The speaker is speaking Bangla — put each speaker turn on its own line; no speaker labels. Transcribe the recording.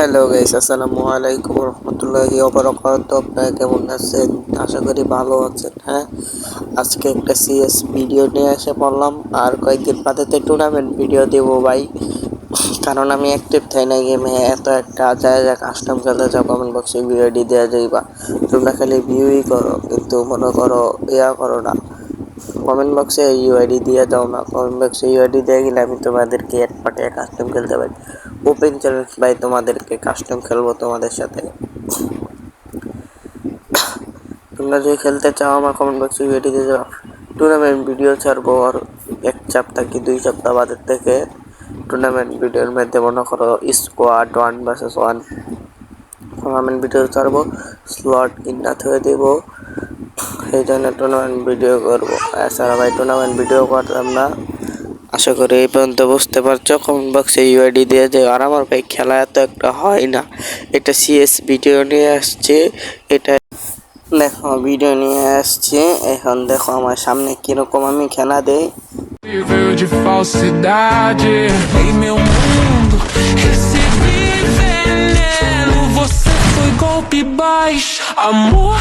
হ্যালো গাইস, আসসালামু আলাইকুম রহমতুল্লাহি ওয়া বারাকাতুহু। আপনারা কেমন আছেন? আশা করি ভালো আছেন। হ্যাঁ, আজকে একটা সিএস ভিডিও নিয়ে এসে পড়লাম। আর কয়েকদিন বাদে তো টুর্নামেন্ট ভিডিও দেবো ভাই, কারণ আমি অ্যাক্টিভ থাই না গেমে। এত একটা যা কাস্টম খেলতে যাও, কমেন্ট বক্সে ভিউআইডি দেওয়া যাইবা। তোমরা খালি ভিউই করো, কিন্তু মনে করো করো না। কমেন্ট বক্সে ইউআইডি দিয়ে দাও না। কমেন্ট বক্সে ইউআইডি দিয়ে গেলে আমি তোমাদেরকে এক পার্টি কাস্টম খেলতে পারি। ওপেন চ্যালেঞ্জ ভাই, তোমাদেরকে কাস্টম খেলবো তোমাদের সাথে। তোমরা যদি খেলতে চাও আমার কমেন্ট বক্সে ইউআইডি দিয়ে যাও। টুর্নামেন্ট ভিডিও ছাড়বো আর এক সপ্তাহ কি 2 সপ্তাহ বাদের থেকে। টুর্নামেন্ট ভিডিওর মধ্যে মনে করো স্কোয়াড 1 vs 1 টুর্নামেন্ট ভিডিও ছাড়বো, স্লট কিনা থয়ে দেবো। সেই জন্য টুর্নামেন্ট ভিডিও করবো। এছাড়া ভাই টুর্নামেন্ট ভিডিও করতাম না। আশা করি এই পর্যন্ত বুঝতে পারছো। কমেন্ট বক্সে ইউআইডি দিয়ে যাও। আর আমার ভাই খেলা এত একটা হয় না। এটা সিএস ভিডিও নিয়ে আসছে। এটা দেখো ভিডিও নিয়ে আসছে। এখন দেখো আমার সামনে কিরকম আমি খেলা দেই।
Nível de falsidade em meu mundo, recebi veneno. Você foi golpe baixo, amor.